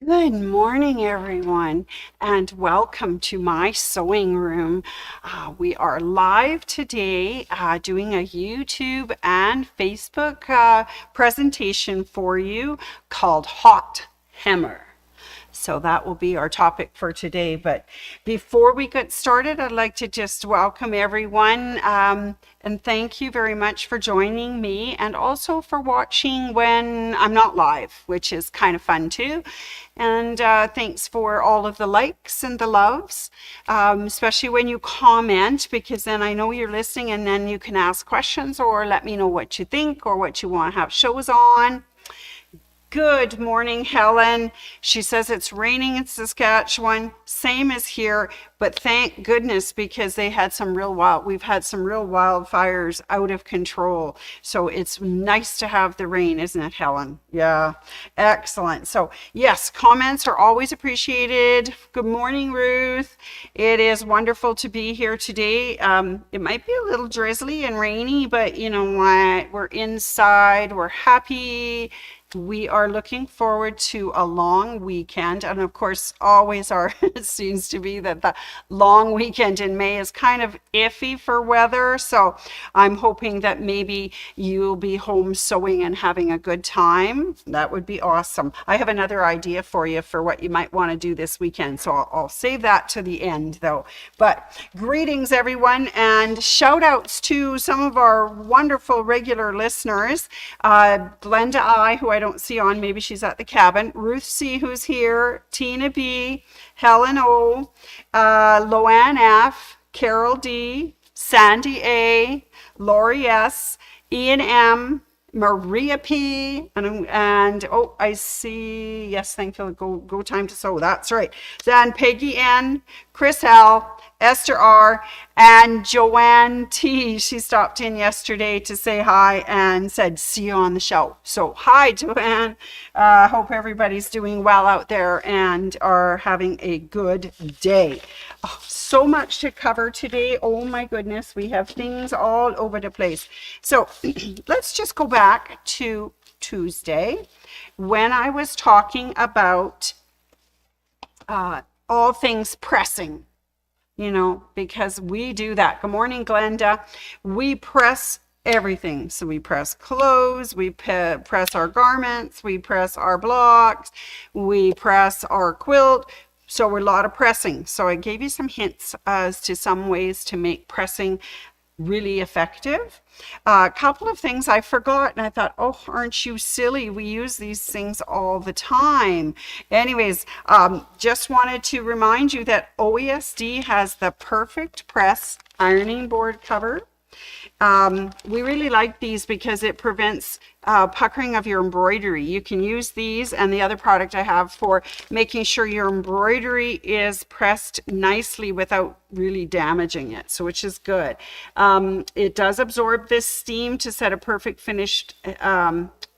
Good morning, everyone, and welcome to my sewing room. We are live today doing a YouTube and Facebook presentation for you called Hot Hammer. So that will be our topic for today. But before we get started, I'd like to just welcome everyone and thank you very much for joining me and also for watching when I'm not live, which is kind of fun too. And thanks for all of the likes and the loves, especially when you comment, because then I know you're listening and then you can ask questions or let me know what you think or what you want to have shows on. Good morning, Helen. She says it's raining in Saskatchewan, same as here, but thank goodness because we've had some real wildfires out of control. So it's nice to have the rain, isn't it, Helen? Yeah, excellent. So yes, comments are always appreciated. Good morning, Ruth. It is wonderful to be here today. It might be a little drizzly and rainy, but you know what? We're inside, we're happy. We are looking forward to a long weekend, and of course, always it seems to be that the long weekend in May is kind of iffy for weather. So I'm hoping that maybe you'll be home sewing and having a good time. That would be awesome. I have another idea for you for what you might want to do this weekend, so I'll save that to the end though. But greetings, everyone, and shout outs to some of our wonderful regular listeners. Glenda I, who I don't see on, maybe she's at the cabin. Ruth C, who's here. Tina B, Helen O, Loanne F, Carol D, Sandy A, Lori S, Ian M, Maria P, and oh, I see, yes, thank you, go time to sew, that's right. Then Peggy N, Chris L, Esther R, and Joanne T. She stopped in yesterday to say hi and said, see you on the show. So hi, Joanne. Hope everybody's doing well out there and are having a good day. Oh, so much to cover today. Oh my goodness, we have things all over the place. So let's just go back to Tuesday when I was talking about all things pressing. You know, because we do that. Good morning, Glenda. We press everything. So we press clothes, we press our garments, we press our blocks, we press our quilt. So we're a lot of pressing. So I gave you some hints as to some ways to make pressing really effective. A couple of things I forgot and I thought, oh, aren't you silly? We use these things all the time. Anyways, just wanted to remind you that OESD has the Perfect Press ironing board cover. We really like these because it prevents puckering of your embroidery. You can use these and the other product I have for making sure your embroidery is pressed nicely without really damaging it, so which is good. It does absorb this steam to set a perfect finished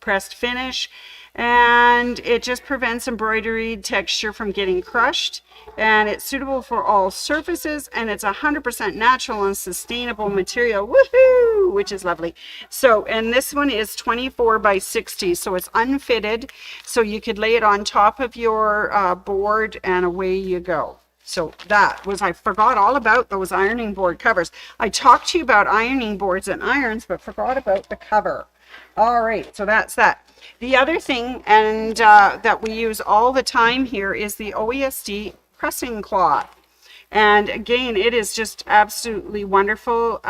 pressed finish, and it just prevents embroidery texture from getting crushed, and it's suitable for all surfaces, and it's 100% natural and sustainable material. Woohoo! Which is lovely. So, and this one is 24 by 60, so it's unfitted, so you could lay it on top of your board and away you go. So I forgot all about those ironing board covers. I talked to you about ironing boards and irons, but forgot about the cover. All right, so that's that. The other thing, and that we use all the time here, is the OESD pressing cloth. And again, it is just absolutely wonderful.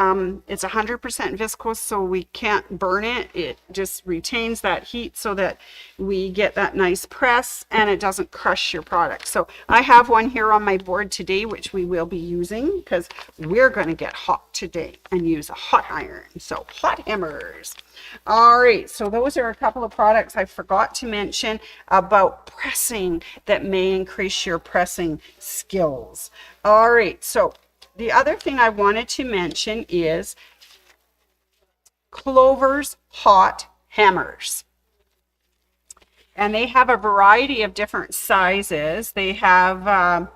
It's 100% viscose, so we can't burn it. It just retains that heat so that we get that nice press and it doesn't crush your product. So I have one here on my board today, which we will be using because we're going to get hot today and use a hot iron. So hot hammers. All right, so those are a couple of products I forgot to mention about pressing that may increase your pressing skills. All right, so the other thing I wanted to mention is Clover's Hot Hammers. And they have a variety of different sizes. They have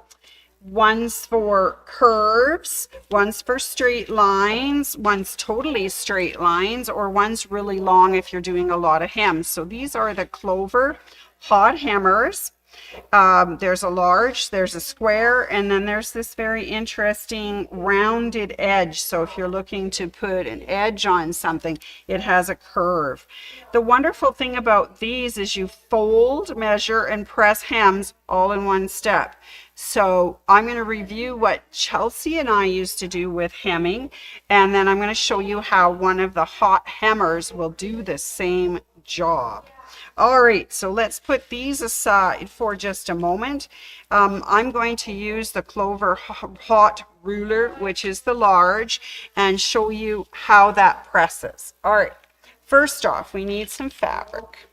one's for curves, one's for straight lines, one's totally straight lines, or one's really long if you're doing a lot of hems. So these are the Clover Hot Hammers. There's a large, there's a square, and then there's this very interesting rounded edge. So if you're looking to put an edge on something, it has a curve. The wonderful thing about these is you fold, measure, and press hems all in one step. So I'm going to review what Chelsea and I used to do with hemming, and then I'm going to show you how one of the hot hemmers will do the same job. All right, so let's put these aside for just a moment. I'm going to use the Clover Hot Ruler, which is the large, and show you how that presses. All right, first off, we need some fabric.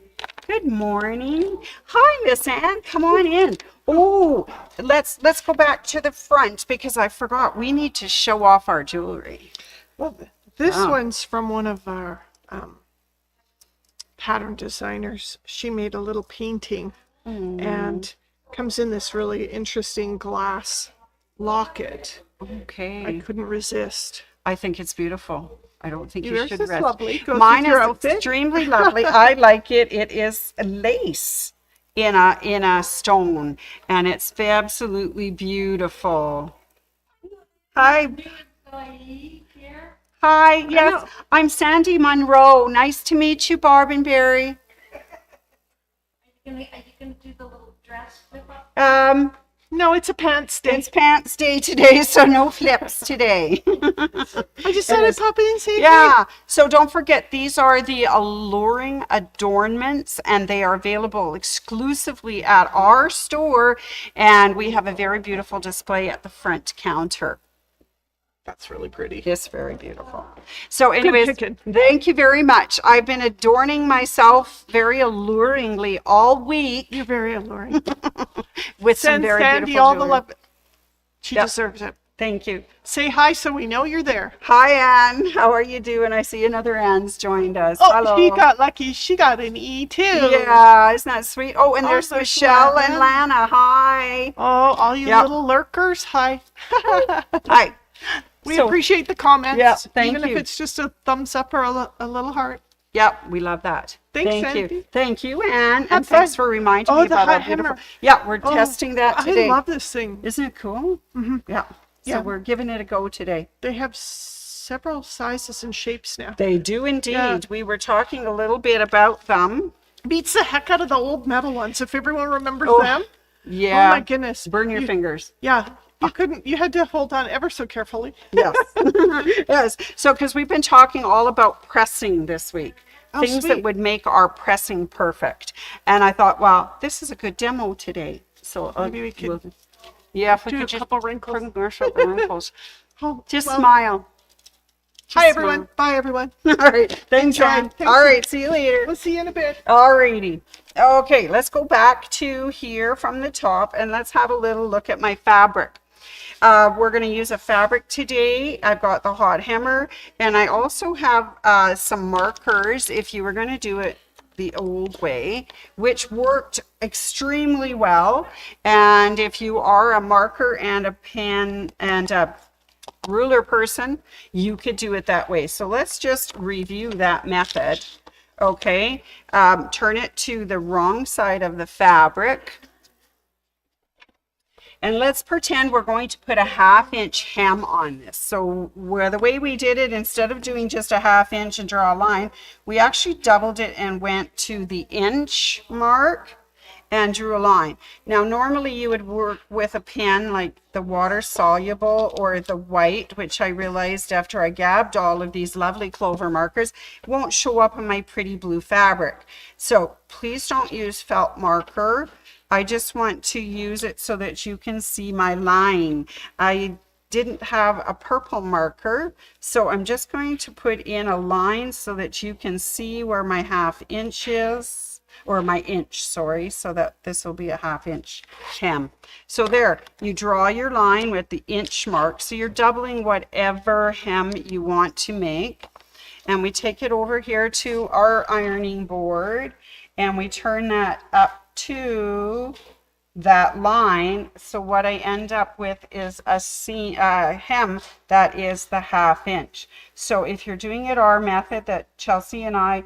Good morning. Hi, Miss Anne. Come on in. Oh, let's go back to the front because I forgot. We need to show off our jewelry. Well, this one's from one of our pattern designers. She made a little painting and comes in this really interesting glass locket. Okay. I couldn't resist. I think it's beautiful. I don't think you Yours should is rest. lovely. Goes Mine with your is outfit. extremely lovely. I like it. It is lace in a stone, and it's absolutely beautiful. Hi. Hi. Yes, I'm Sandy Monroe. Nice to meet you, Barb and Barry. Are you gonna do the little dress flip up? No, it's a pants day. It's pants day today, so no flips today. I just thought I'd pop in and say Yeah, so don't forget, these are the alluring adornments, and they are available exclusively at our store, and we have a very beautiful display at the front counter. That's really pretty. It's very beautiful. So anyways, picking. thank you very much. I've been adorning myself very alluringly all week You're very alluring. with some Send very Sandy beautiful all the jewelry. love. She Yep. deserves it. Thank you. Say hi so we know you're there. Hi, Anne. How are you doing? I see another Anne's joined us. Oh, Hello. she got lucky. She got an E too. Yeah, isn't that sweet? Oh, and there's there's Michelle and Lana. Lana. Hi. Oh, all you Yep. little lurkers, hi. Hi. We So- appreciate the comments. Yeah, thank even you. if it's just a thumbs up or a little heart. Yep, we love that. Thanks, Thank Sandy. you. Thank you, Anne. And Have thanks fun. for reminding Oh, me the about our hot beautiful. hammer. Yeah, we're Oh, testing that today. I love this thing. Isn't it cool? Mm-hmm. Yeah. So Yeah. we're giving it a go today. They have several sizes and shapes now. They do indeed. Yeah. We were talking a little bit about them. Beats the heck out of the old metal ones, if everyone remembers Oh, them. Yeah. Oh my goodness. Burn your You- fingers. Yeah. You had to hold on ever so carefully. Yes. Yes. So, because we've been talking all about pressing this week, Oh, things that sweet. would make our pressing perfect. And I thought, well, this is a good demo today. So Maybe we could yeah, if we do could a just couple wrinkles. commercial wrinkles. Oh, Just well, smile. Hi, Just everyone. Bye, everyone. All right. Thanks, Enjoy. Anne. Thank All you. right. See you later. We'll see you in a bit. Alrighty. Okay, let's go back to here from the top and let's have a little look at my fabric. We're going to use a fabric today. I've got the hot hammer, and I also have some markers if you were going to do it the old way, which worked extremely well. And if you are a marker and a pen and a ruler person, you could do it that way. So let's just review that method. Okay, turn it to the wrong side of the fabric. And let's pretend we're going to put a 1/2 inch hem on this. So the way we did it, instead of doing just a 1/2 inch and draw a line, we actually doubled it and went to the inch mark and drew a line. Now, normally you would work with a pen like the water soluble or the white, which I realized after I gabbed all of these lovely Clover markers, it won't show up on my pretty blue fabric. So please don't use felt marker. I just want to use it so that you can see my line. I didn't have a purple marker, so I'm just going to put in a line so that you can see where my 1/2 inch is, or my inch, sorry, so that this will be a 1/2 inch hem. So there, you draw your line with the inch mark, so you're doubling whatever hem you want to make. And we take it over here to our ironing board, and we turn that up to that line. So what I end up with is a hem that is the 1/2 inch. So if you're doing it our method that Chelsea and I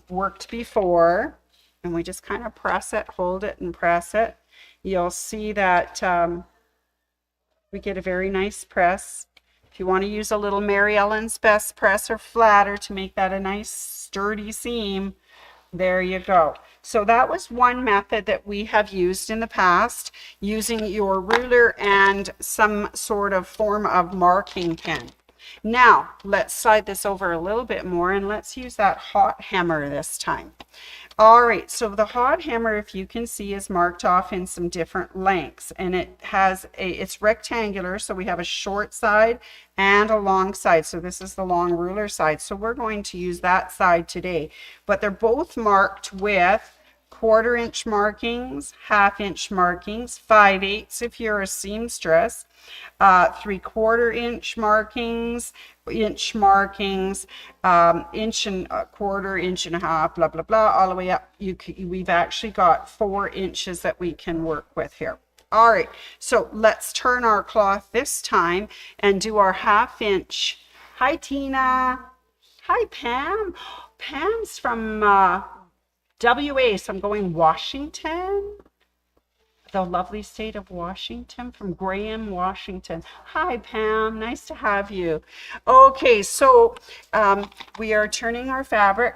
worked before, and we just kind of press it, hold it and press it. You'll see that we get a very nice press. If you want to use a little Mary Ellen's Best Press or flatter to make that a nice sturdy seam, there you go. So that was one method that we have used in the past, using your ruler and some sort of form of marking pen. Now, let's slide this over a little bit more and let's use that hot hammer this time. All right, so the hot hammer, if you can see, is marked off in some different lengths, and it's rectangular, so we have a short side and a long side. So this is the long ruler side. So we're going to use that side today, but they're both marked with 1/4 inch markings, 1/2 inch markings, 5/8 if you're a seamstress, 3/4 inch markings, inch markings, inch and a quarter, inch and a half, blah, blah, blah, all the way up. We've actually got 4 inches that we can work with here. All right, so let's turn our cloth this time and do our 1/2 inch. Hi, Tina. Hi, Pam. Pam's from WA, so I'm going Washington, the lovely state of Washington, from Graham, Washington. Hi, Pam. Nice to have you. Okay, so we are turning our fabric.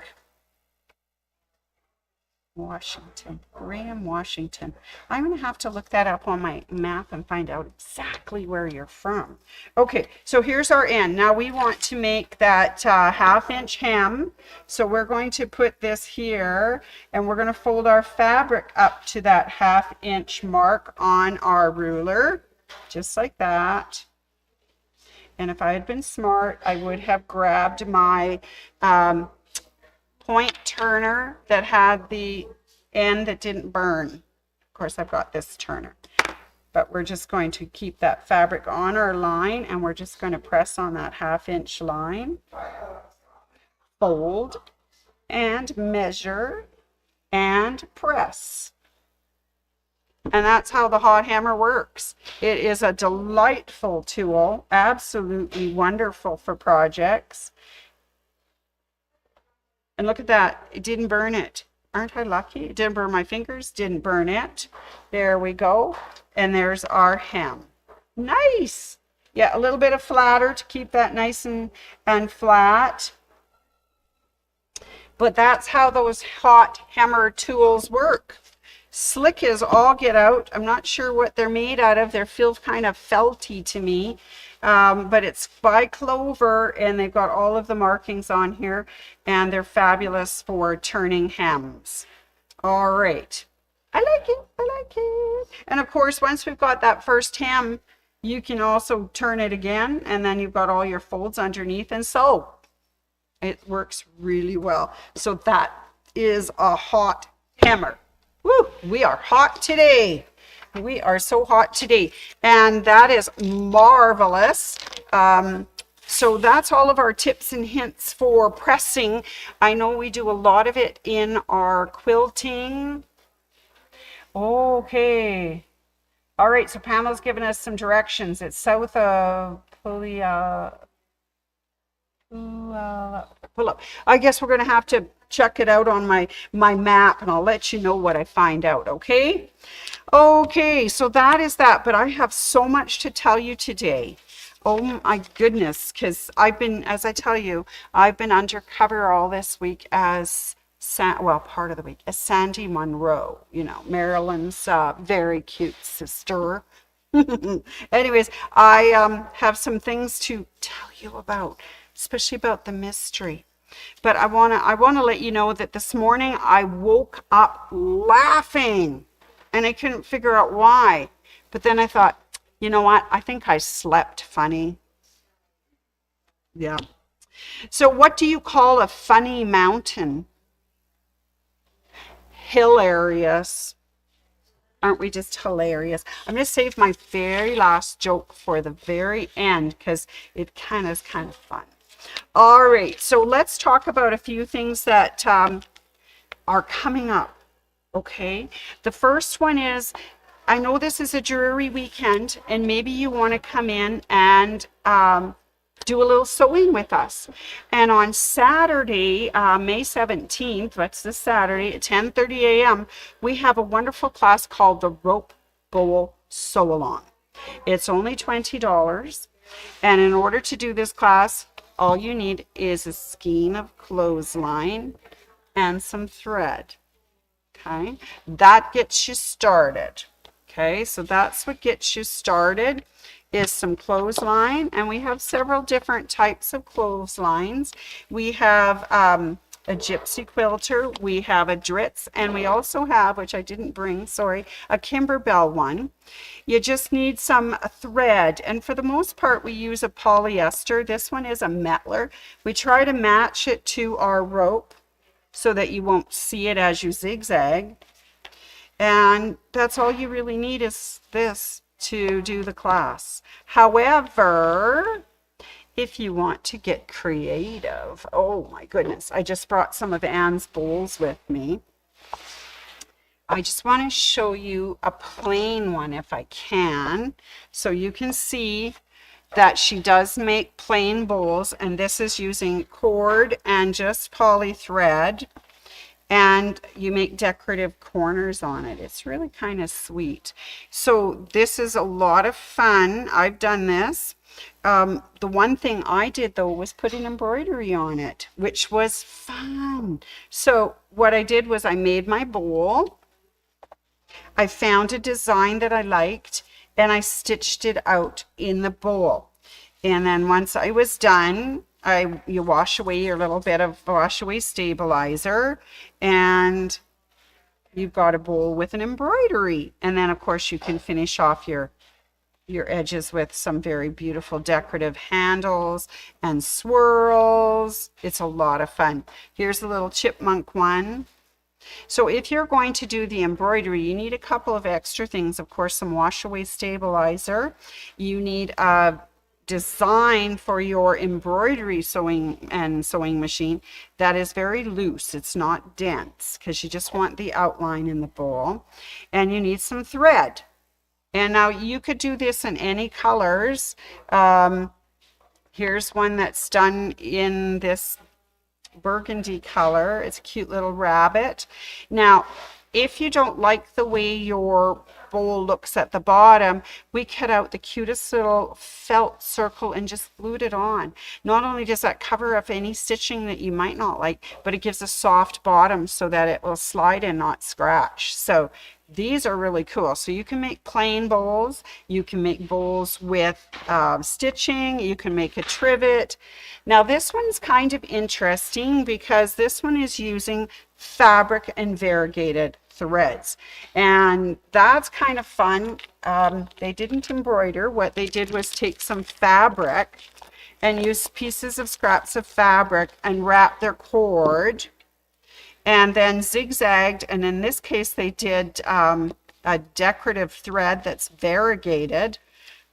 Washington, Graham, Washington. I'm going to have to look that up on my map and find out exactly where you're from. Okay, so here's our end. Now we want to make that 1/2 inch hem. So we're going to put this here and we're going to fold our fabric up to that 1/2 inch mark on our ruler, just like that. And if I had been smart, I would have grabbed my point turner that had the end that didn't burn. Of course, I've got this turner, but we're just going to keep that fabric on our line and we're just going to press on that 1/2 inch line, fold and measure and press. And that's how the hot hammer works. It is a delightful tool, absolutely wonderful for projects. And look at that, it didn't burn it. Aren't I lucky? It didn't burn my fingers, didn't burn it. There we go. And there's our hem. Nice. Yeah, a little bit of flatter to keep that nice and flat. But that's how those hot hammer tools work. Slick as all get out. I'm not sure what they're made out of. They feel kind of felty to me. But it's by Clover and they've got all of the markings on here and they're fabulous for turning hems. All right. I like it. I like it. And of course, once we've got that first hem, you can also turn it again and then you've got all your folds underneath and sew. It works really well. So that is a hot hammer. Woo, we are hot today. We are so hot today, and that is marvelous. So that's all of our tips and hints for pressing. I know we do a lot of it in our quilting. Okay. All right, so Pamela's given us some directions. It's south of Pullup. I guess we're going to have to check it out on my map and I'll let you know what I find out, okay? Okay, so that is that, but I have so much to tell you today. Oh my goodness, because I've been, as I tell you, I've been undercover all this week as, part of the week, as Sandy Monroe, you know, Marilyn's very cute sister. Anyways, I have some things to tell you about, especially about the mystery. But I wanna let you know that this morning I woke up laughing and I couldn't figure out why. But then I thought, you know what? I think I slept funny. Yeah. So what do you call a funny mountain? Hilarious. Aren't we just hilarious? I'm going to save my very last joke for the very end because it is kind of fun. All right, so let's talk about a few things that are coming up, okay? The first one is, I know this is a dreary weekend, and maybe you want to come in and do a little sewing with us. And on Saturday, May 17th, that's this Saturday at 10:30 a.m., we have a wonderful class called the Rope Bowl Sew Along. It's only $20. And in order to do this class, all you need is a skein of clothesline and some thread. Okay, that gets you started. Okay, so that's what gets you started, is some clothesline, and we have several different types of clotheslines. We have a gypsy quilter, we have a Dritz, and we also have, which I didn't bring, sorry, a Kimberbell one. You just need some thread, and for the most part we use a polyester. This one is a Mettler. We try to match it to our rope so that you won't see it as you zigzag. And that's all you really need is this to do the class. However, if you want to get creative, oh my goodness, I just brought some of Anne's bowls with me. I just want to show you a plain one if I can, so you can see that she does make plain bowls, and this is using cord and just poly thread, and you make decorative corners on it. It's really kind of sweet. So this is a lot of fun. I've done this. The one thing I did though was put an embroidery on it, which was fun. So what I did was I made my bowl. I found a design that I liked and I stitched it out in the bowl. And then once I was done, you wash away your little bit of wash away stabilizer, and you've got a bowl with an embroidery. And then of course you can finish off your edges with some very beautiful decorative handles and swirls. It's a lot of fun. Here's a little chipmunk one. So if you're going to do the embroidery, you need a couple of extra things. Of course, some wash away stabilizer. You need a design for your embroidery sewing machine that is very loose. It's not dense, because you just want the outline in the bowl. And you need some thread. And now you could do this in any colors. Here's one that's done in this burgundy color. It's a cute little rabbit. Now, if you don't like the way your bowl looks at the bottom, we cut out the cutest little felt circle and just glued it on. Not only does that cover up any stitching that you might not like, but it gives a soft bottom so that it will slide and not scratch. So these are really cool. So you can make plain bowls, you can make bowls with stitching, you can make a trivet. Now this one's kind of interesting because this one is using fabric and variegated threads, and that's kind of fun. They didn't embroider. What they did was take some fabric and use pieces of scraps of fabric and wrap their cord, and then zigzagged, and in this case they did a decorative thread that's variegated.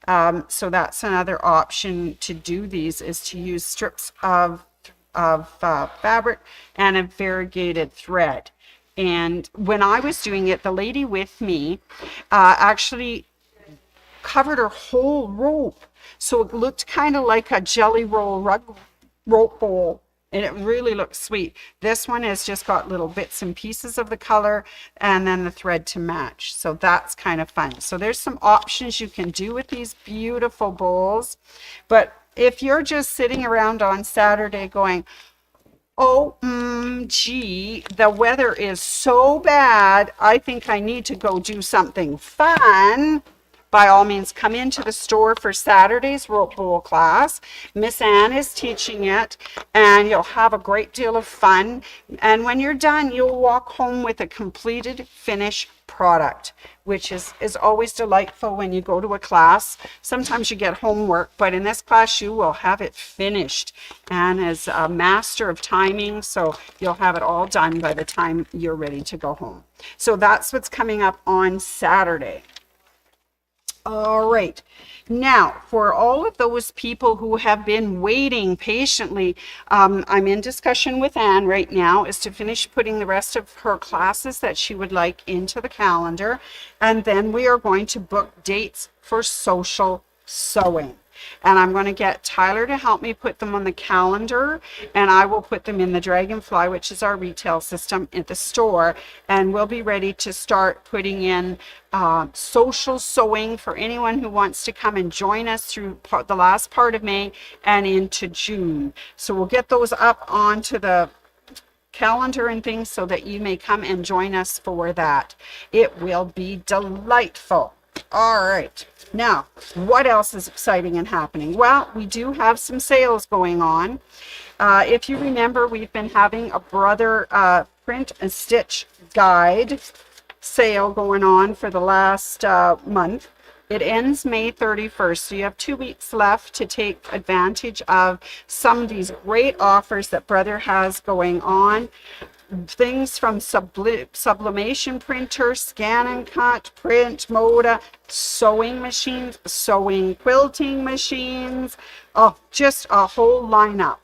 So that's another option to do these, is to use strips of fabric and a variegated thread. And when I was doing it, the lady with me actually covered her whole rope, so it looked kind of like a jelly roll rope bowl, and it really looks sweet. This one has just got little bits and pieces of the color and then the thread to match, so that's kind of fun. So there's some options you can do with these beautiful bowls. But if you're just sitting around on Saturday going, OMG, the weather is so bad, I think I need to go do something fun, by all means come into the store for Saturday's rope bowl class. Miss Anne is teaching it, and you'll have a great deal of fun. And when you're done, you'll walk home with a completed finished product, which is always delightful when you go to a class. Sometimes you get homework, but in this class you will have it finished. Anne is a master of timing, so you'll have it all done by the time you're ready to go home. So that's what's coming up on Saturday. All right, now for all of those people who have been waiting patiently, I'm in discussion with Anne right now as to finish putting the rest of her classes that she would like into the calendar, and then we are going to book dates for social sewing. and I'm going to get Tyler to help me put them on the calendar, and I will put them in the Dragonfly, which is our retail system at the store, and we'll be ready to start putting in social sewing for anyone who wants to come and join us through the last part of May and into June. So we'll get those up onto the calendar and things so that you may come and join us for that. It will be delightful. All right. Now, what else is exciting and happening? Well, we do have some sales going on. If you remember, we've been having a Brother print and stitch guide sale going on for the last month. It ends May 31st, so you have 2 weeks left to take advantage of some of these great offers that Brother has going on. Things from sublimation printer, scan and cut, print, Moda, sewing machines, sewing quilting machines, oh, just a whole lineup.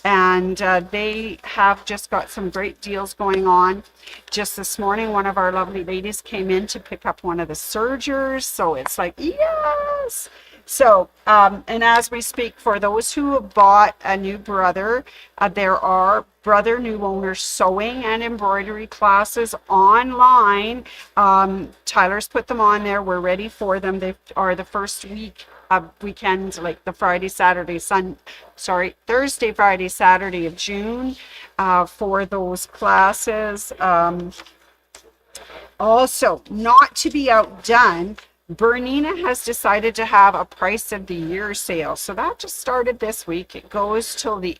And they have just got some great deals going on. Just this morning, one of our lovely ladies came in to pick up one of the sergers. So it's like, yes. So, and as we speak, for those who have bought a new Brother, there are Brother new owners sewing and embroidery classes online. Tyler's put them on there. We're ready for them. They are the first weekends, like the Thursday, Friday, Saturday of June for those classes. Also, not to be outdone, Bernina has decided to have a price of the year sale. So that just started this week. It goes till the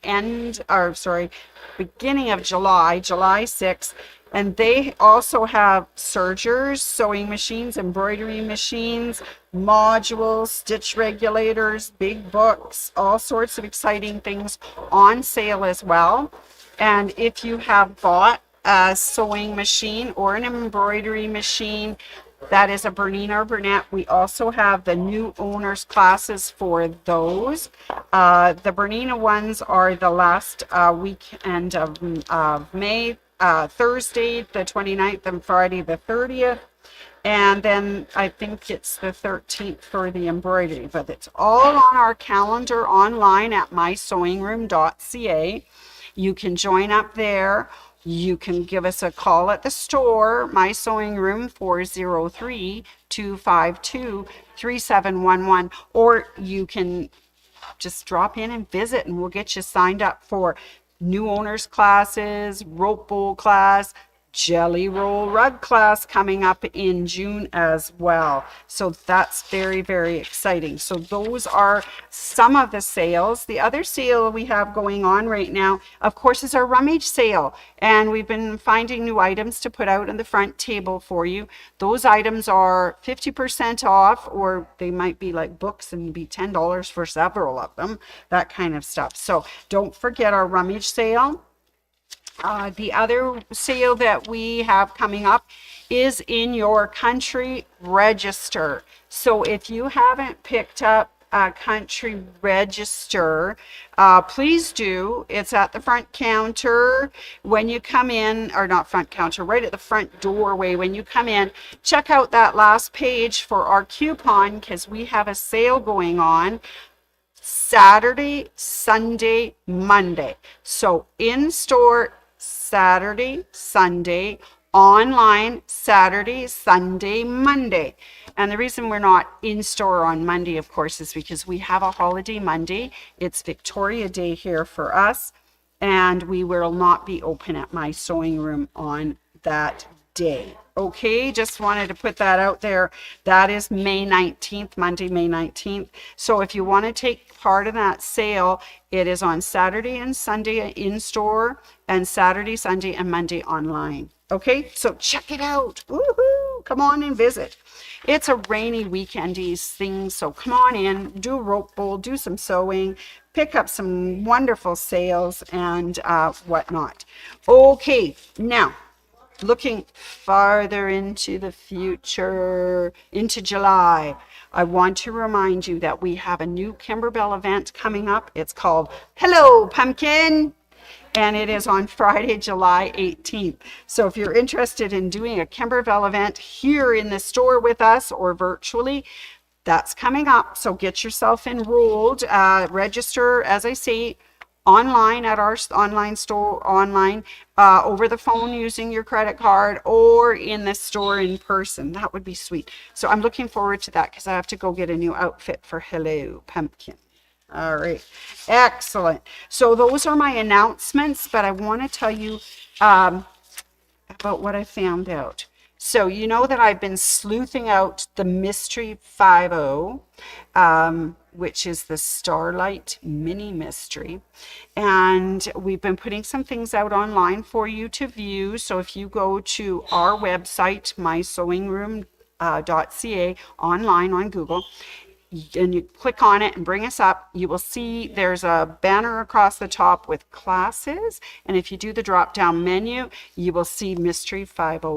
beginning of July 6th. And they also have sergers, sewing machines, embroidery machines, modules, stitch regulators, big books, all sorts of exciting things on sale as well. And if you have bought a sewing machine or an embroidery machine that is a Bernina or Bernat, we also have the new owners classes for those. The Bernina ones are the last weekend of May, Thursday the 29th and Friday the 30th. And then I think it's the 13th for the embroidery, but it's all on our calendar online at mysewingroom.ca. You can join up there. You can give us a call at the store, My Sewing Room, 403-252-3711, or you can just drop in and visit and we'll get you signed up for new owners classes, rope bowl class, jelly roll rug class coming up in June as well. So that's very, very exciting. So those are some of the sales. The other sale we have going on right now, of course, is our rummage sale. And we've been finding new items to put out on the front table for you. Those items are 50% off, or they might be like books and be $10 for several of them, that kind of stuff. So don't forget our rummage sale. The other sale that we have coming up is in your country register. So if you haven't picked up a country register, please do. It's at the front counter when you come in, or not front counter, right at the front doorway when you come in. Check out that last page for our coupon, because we have a sale going on Saturday, Sunday, Monday. So in store Saturday, Sunday, online Saturday, Sunday, Monday. And the reason we're not in store on Monday, of course, is because we have a holiday Monday. It's Victoria Day here for us, and we will not be open at My Sewing Room on that day. Okay, just wanted to put that out there. That is May 19th, Monday, May 19th. So if you want to take part in that sale, it is on Saturday and Sunday in store, and Saturday, Sunday, and Monday online. Okay, so check it out. Woohoo! Come on and visit. It's a rainy weekendy thing, so come on in, do a rope bowl, do some sewing, pick up some wonderful sales and whatnot. Okay, now, looking farther into the future, into July, I want to remind you that we have a new Kimberbell event coming up. It's called Hello Pumpkin, and it is on Friday, July 18th. So if you're interested in doing a Kimberbell event here in the store with us or virtually, That's coming up. So get yourself enrolled, register, as I say, online at our online store, online, over the phone using your credit card, or in the store in person. That would be sweet. So I'm looking forward to that because I have to go get a new outfit for Hello Pumpkin. All right, excellent. So those are my announcements, but I want to tell you about what I found out. So you know that I've been sleuthing out the Mystery 50, which is the Starlight Mini Mystery. And we've been putting some things out online for you to view. So if you go to our website, mysewingroom.ca, online on Google, and you click on it and bring us up, you will see there's a banner across the top with classes. And if you do the drop down menu, you will see Mystery 50.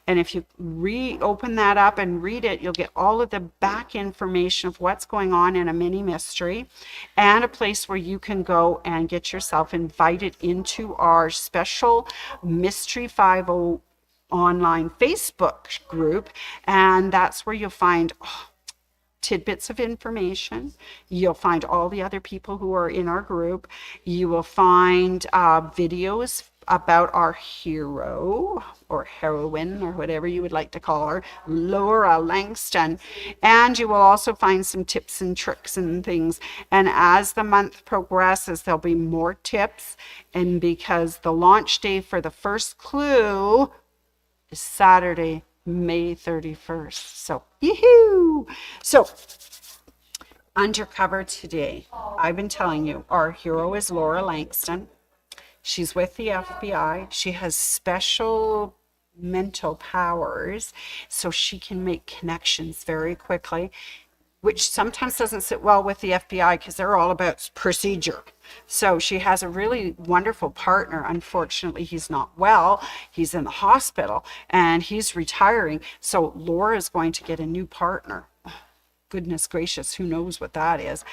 And if you reopen that up and read it, you'll get all of the back information of what's going on in a mini mystery, and a place where you can go and get yourself invited into our special Mystery 50 online Facebook group. And that's where you'll find tidbits of information. You'll find all the other people who are in our group. You will find videos about our hero or heroine, or whatever you would like to call her, Laura Langston. And you will also find some tips and tricks and things. And as the month progresses, there'll be more tips. And because the launch day for the first clue is Saturday, May 31st. So, yoo-hoo! So, undercover today, I've been telling you, our hero is Laura Langston. She's with the FBI. She has special mental powers, so she can make connections very quickly, which sometimes doesn't sit well with the FBI because they're all about procedure. So she has a really wonderful partner. Unfortunately, he's not well. He's in the hospital and he's retiring. So Laura is going to get a new partner. Goodness gracious, who knows what that is.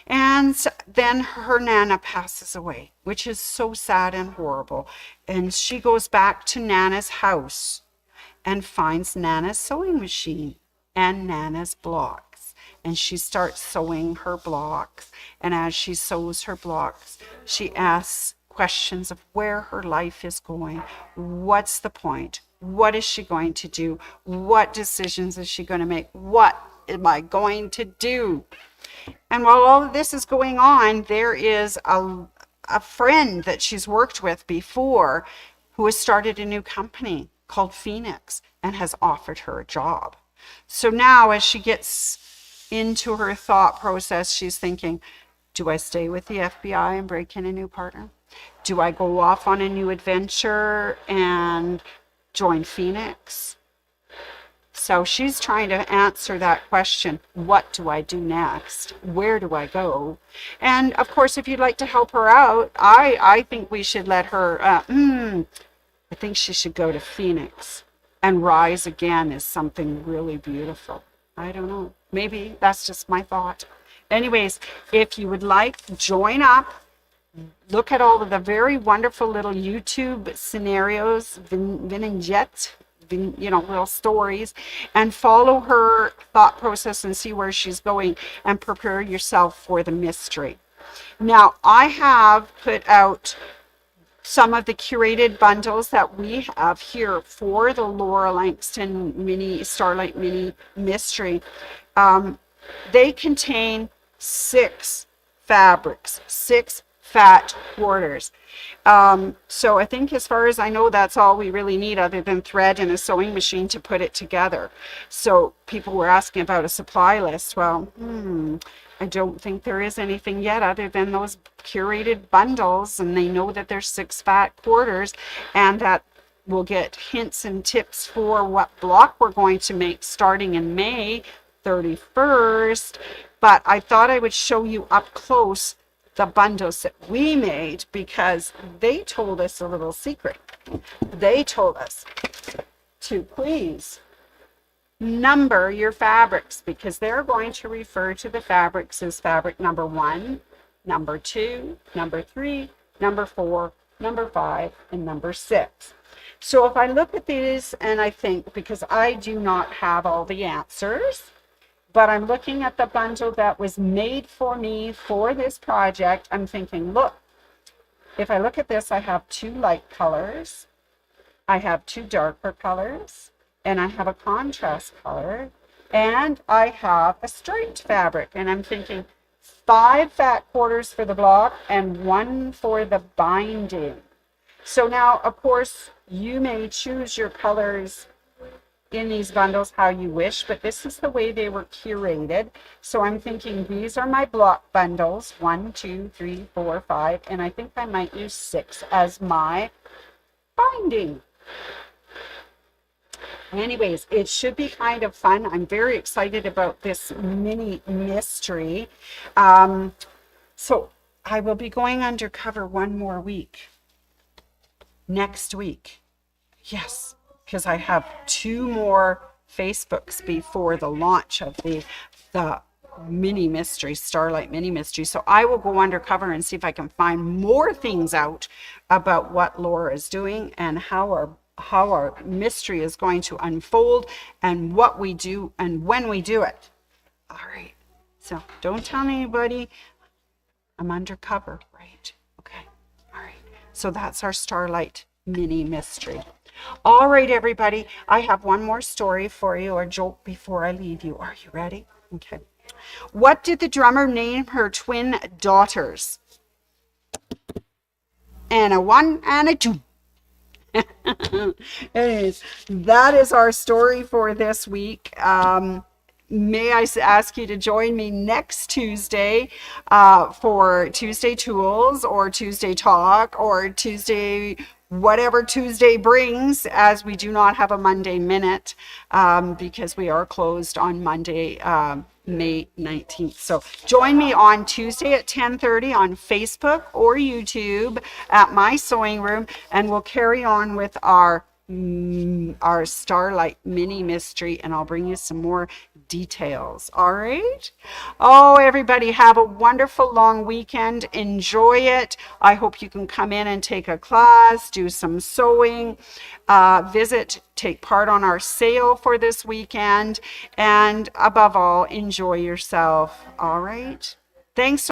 And then her Nana passes away, which is so sad and horrible. And she goes back to Nana's house and finds Nana's sewing machine and Nana's blocks. And she starts sewing her blocks. And as she sews her blocks, she asks questions of where her life is going. What's the point? What is she going to do? What decisions is she going to make? What am I going to do? And while all of this is going on, there is a friend that she's worked with before who has started a new company called Phoenix and has offered her a job. So now as she gets into her thought process, she's thinking, do I stay with the FBI and break in a new partner? Do I go off on a new adventure and join Phoenix? So she's trying to answer that question. What do I do next? Where do I go? And of course, if you'd like to help her out, I think we should let her, I think she should go to Phoenix and rise again is something really beautiful. I don't know. Maybe that's just my thought. Anyways, if you would like, join up. Look at all of the very wonderful little YouTube scenarios, vignettes, little stories, and follow her thought process and see where she's going and prepare yourself for the mystery. Now, I have put out some of the curated bundles that we have here for the Laura Langston Starlight Mini Mystery. They contain 6 fabrics, 6 fat quarters. So I think as far as I know, that's all we really need other than thread and a sewing machine to put it together. So people were asking about a supply list. Well, I don't think there is anything yet other than those curated bundles, and they know that there's 6 fat quarters, and that we'll get hints and tips for what block we're going to make starting in May 31st. But I thought I would show you up close the bundles that we made, because they told us a little secret. They told us to please number your fabrics, because they're going to refer to the fabrics as fabric number 1, number 2, number 3, number 4, number 5, and number 6. So if I look at these and I think, because I do not have all the answers, but I'm looking at the bundle that was made for me for this project. I'm thinking, look, if I look at this, I have 2 light colors, I have 2 darker colors, and I have a contrast color, and I have a striped fabric. And I'm thinking 5 fat quarters for the block and 1 for the binding. So now, of course, you may choose your colors in these bundles how you wish, but this is the way they were curated. So I'm thinking these are my block bundles, 1, 2, 3, 4, 5, and I think I might use 6 as my binding. Anyways, it should be kind of fun. I'm very excited about this mini mystery. So I will be going undercover one more week. Next week. Yes, because I have 2 more Facebooks before the launch of the mini mystery, Starlight mini mystery. So I will go undercover and see if I can find more things out about what Laura is doing and how our mystery is going to unfold and what we do and when we do it. All right. So don't tell anybody. I'm undercover, right? Okay. All right. So that's our Starlight mini mystery. All right, everybody. I have one more story for you, or joke before I leave you. Are you ready? Okay. What did the drummer name her twin daughters? And a 1 and a 2. Anyways, that is our story for this week. May I ask you to join me next Tuesday for Tuesday Tools or Tuesday Talk or Tuesday, whatever Tuesday brings, as we do not have a Monday Minute because we are closed on Monday, May 19th. So join me on Tuesday at 10:30 on Facebook or YouTube at My Sewing Room, and we'll carry on with our Starlight mini mystery, and I'll bring you some more details. All right. Oh, everybody, have a wonderful long weekend. Enjoy it. I hope you can come in and take a class, do some sewing, take part on our sale for this weekend, and above all, enjoy yourself. All right. Thanks.